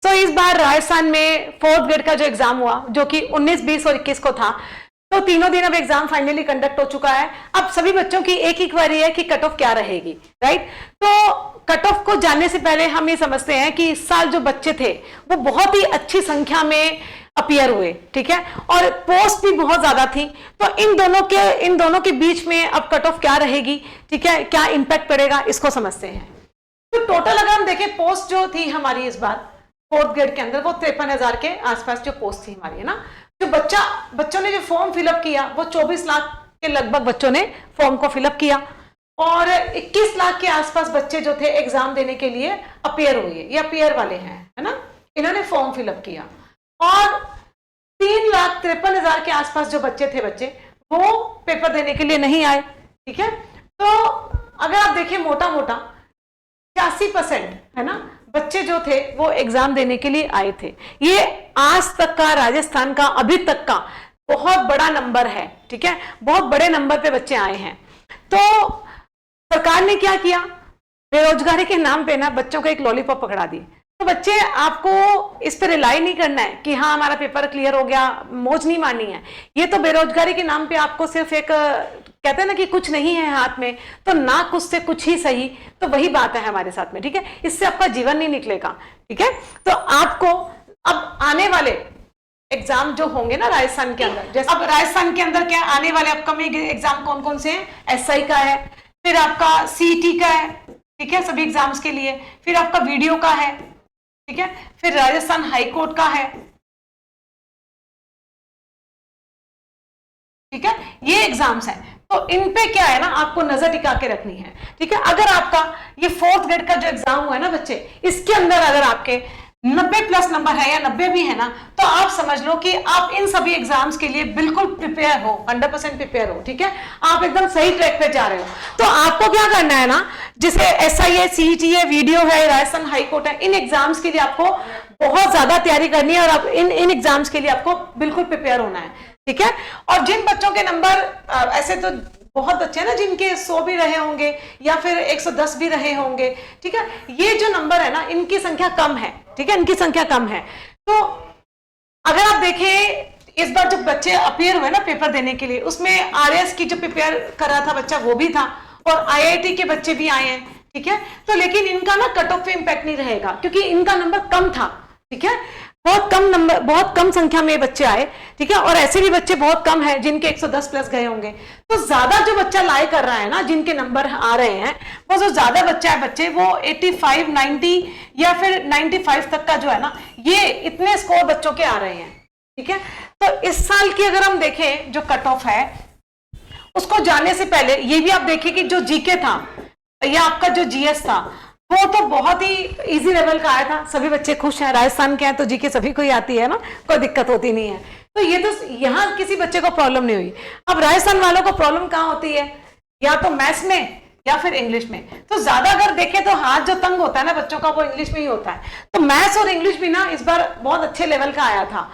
तो इस बार राजस्थान में 4th ग्रेड का जो एग्जाम हुआ, जो कि 19, 20 और 21 को था, तो तीनों दिन अब एग्जाम फाइनली कंडक्ट हो चुका है। अब सभी बच्चों की एक ही क्वेरी है कि कट ऑफ क्या रहेगी, राइट। तो कट ऑफ को जानने से पहले हम ये समझते हैं कि इस साल जो बच्चे थे वो बहुत ही अच्छी संख्या में अपीयर हुए, ठीक है, और पोस्ट भी बहुत ज्यादा थी। तो इन दोनों के बीच में अब कट ऑफ क्या रहेगी, ठीक है, क्या इंपैक्ट पड़ेगा, इसको समझते हैं। तो टोटल अगर हम देखें पोस्ट जो थी हमारी इस बार 4th ग्रेड के अंदर, वो 53,000 के आसपास जो पोस्ट थी हमारी, है ना। जो बच्चों ने जो फॉर्म फिलअप किया वो 24 लाख के लगभग बच्चों ने फॉर्म को फिलअप किया, और 21 लाख के आसपास बच्चे जो थे एग्जाम देने के लिए अपीयर हुए, ये अपीयर वाले हैं, है ना, इन्होंने फॉर्म फिलअप किया। और 3,53,000 के आसपास जो बच्चे थे वो पेपर देने के लिए नहीं आए, ठीक है। तो अगर आप देखिए मोटा मोटा 86% है ना बच्चे जो थे वो एग्जाम देने के लिए आए थे। ये आज तक का राजस्थान का अभी तक का बहुत बड़ा नंबर है, ठीक है, बहुत बड़े नंबर पे बच्चे आए हैं। तो सरकार ने क्या किया, बेरोजगारी के नाम पे ना बच्चों को एक लॉलीपॉप पकड़ा दी। तो बच्चे, आपको इस पर रिलाई नहीं करना है कि हाँ हमारा पेपर क्लियर हो गया, मौज नहीं मारनी है। ये तो बेरोजगारी के नाम पे आपको सिर्फ एक, कहते हैं ना कि कुछ नहीं है हाथ में तो ना कुछ से कुछ ही सही, तो वही बात है हमारे साथ में, ठीक है। इससे आपका जीवन नहीं निकलेगा, ठीक है। तो आपको अब आने वाले एग्जाम जो होंगे ना राजस्थान के अंदर, जैसे अब राजस्थान के अंदर क्या आने वाले अपकमिंग एग्जाम कौन कौन से हैं, एसआई का है, फिर आपका सीईटी का है, ठीक है, सभी एग्जाम्स के लिए, फिर आपका वीडियो का है, ठीक है, फिर राजस्थान हाईकोर्ट का है, ठीक है, ये एग्जाम्स हैं। तो इन पे क्या है ना आपको नजर टिका के रखनी है, ठीक है। अगर आपका ये 4th ग्रेड का जो एग्जाम हुआ है ना बच्चे, इसके अंदर अगर आपके 90+ नंबर है या 90 भी है ना, तो आप समझ लो कि आप इन सभी एग्जाम्स के लिए बिल्कुल प्रिपेयर हो, 100% प्रिपेयर हो, ठीक है, आप एकदम सही ट्रैक पे जा रहे हो। तो आपको क्या करना है ना, जैसे एसआई है, सीईटी है, वीडियो है, राजस्थान हाईकोर्ट है, इन एग्जाम्स के लिए आपको बहुत ज्यादा तैयारी करनी है, और आप इन एग्जाम्स के लिए आपको बिल्कुल प्रिपेयर होना है, ठीक है। और जिन बच्चों के नंबर ऐसे तो बहुत बच्चे हैं ना जिनके 100 भी रहे होंगे या फिर 110 भी रहे होंगे, ठीक है, ये जो नंबर है ना इनकी संख्या कम है, ठीक है, इनकी संख्या कम है। तो अगर आप देखें इस बार जब बच्चे अपीयर हुए ना पेपर देने के लिए, उसमें आरएस की जो प्रिपेयर कर रहा था बच्चा वो भी था, और आईआईटी के बच्चे भी आए हैं, ठीक है। तो लेकिन इनका ना कट ऑफ पे इंपैक्ट नहीं रहेगा क्योंकि इनका नंबर कम था, ठीक है, बहुत कम नंबर, बहुत कम संख्या में बच्चे आए, ठीक है, और ऐसे भी बच्चे बहुत कम हैं जिनके 110+ गए होंगे। तो ज्यादा जो बच्चा लाई कर रहा है ना, जिनके नंबर आ रहे हैं, वो जो ज्यादा बच्चा है बच्चे वो 85, 90 या फिर 95 तक का जो है ना, ये इतने स्कोर बच्चों के आ रहे हैं, ठीक है। तो इस साल की अगर हम देखें जो कट ऑफ है उसको जानने से पहले ये भी आप देखिए कि जो जीके था या आपका जो जीएस था वो तो बहुत ही इजी लेवल का आया था, सभी बच्चे खुश हैं, राजस्थान के हैं तो जीके सभी को ही आती है ना, कोई दिक्कत होती नहीं है। तो ये तो यहाँ किसी बच्चे को प्रॉब्लम नहीं हुई। अब राजस्थान वालों को प्रॉब्लम कहाँ होती है, या तो मैथ्स में या फिर इंग्लिश में। तो ज्यादा अगर देखें तो हाथ जो तंग होता है ना बच्चों का वो इंग्लिश में ही होता है। तो मैथ्स और इंग्लिश भी ना इस बार बहुत अच्छे लेवल का आया था,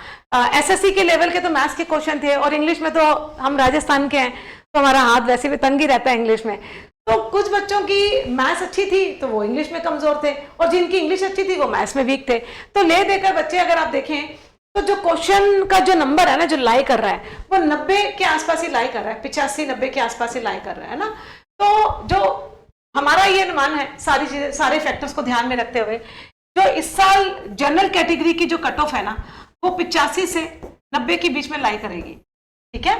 एसएससी के लेवल के तो मैथ्स के क्वेश्चन थे, और इंग्लिश में तो हम राजस्थान के हैं तो हमारा हाथ वैसे भी तंग ही रहता है इंग्लिश में। तो कुछ बच्चों की मैथ्स अच्छी थी तो वो इंग्लिश में कमजोर थे, और जिनकी इंग्लिश अच्छी थी वो मैथ्स में वीक थे। तो ले देकर बच्चे अगर आप देखें तो जो क्वेश्चन का जो नंबर है ना जो लाई कर रहा है वो 90 के आसपास ही लाई कर रहा है, 85-90 के आसपास ही लाई कर रहा है ना। तो जो हमारा ये अनुमान है सारी चीजें, सारे फैक्टर्स को ध्यान में रखते हुए, जो इस साल जनरल कैटेगरी की जो कट ऑफ है ना वो 85 से 90 के बीच में लाई करेगी, ठीक है,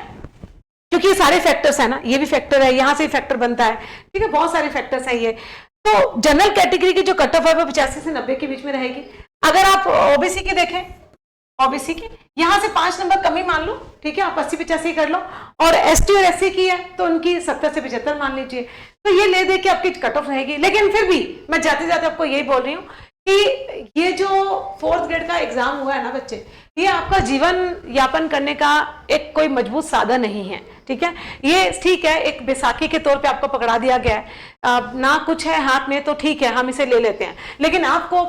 क्योंकि ये सारे फैक्टर्स है ना, ये भी फैक्टर है, यहां से फैक्टर बनता है, ठीक है, बहुत सारे फैक्टर्स है ये। तो जनरल कैटेगरी की जो कट ऑफ है वो 85 से 90 के बीच में रहेगी। अगर आप ओबीसी की देखें, ओबीसी की यहां से 5 नंबर कम ही मान लो, ठीक है, आप 80-85 कर लो, और एसटी और एससी की है तो उनकी 70 से 75 मान लीजिए। तो ये ले दे के आपकी कट ऑफ रहेगी। लेकिन फिर भी मैं जाते जाते आपको यही बोल रही हूँ कि ये जो 4th ग्रेड का एग्जाम हुआ है ना बच्चे, ये आपका जीवन यापन करने का एक कोई मजबूत साधन नहीं है, ठीक है। ये ठीक है एक बैसाखी के तौर पे आपको पकड़ा दिया गया है, ना कुछ है हाथ में तो ठीक है हम इसे ले लेते हैं, लेकिन आपको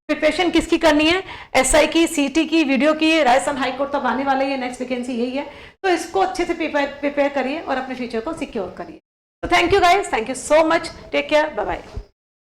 प्रिपरेशन किसकी करनी है, एसआई की, सीटी की, वीडियो की, राजस्थान हाईकोर्ट तक आने वाले ये नेक्स्ट वैकेंसी यही है। तो इसको अच्छे से प्रिपेयर करिए और अपने फ्यूचर को सिक्योर करिए। तो thank you guys, thank you so much, take care, bye bye.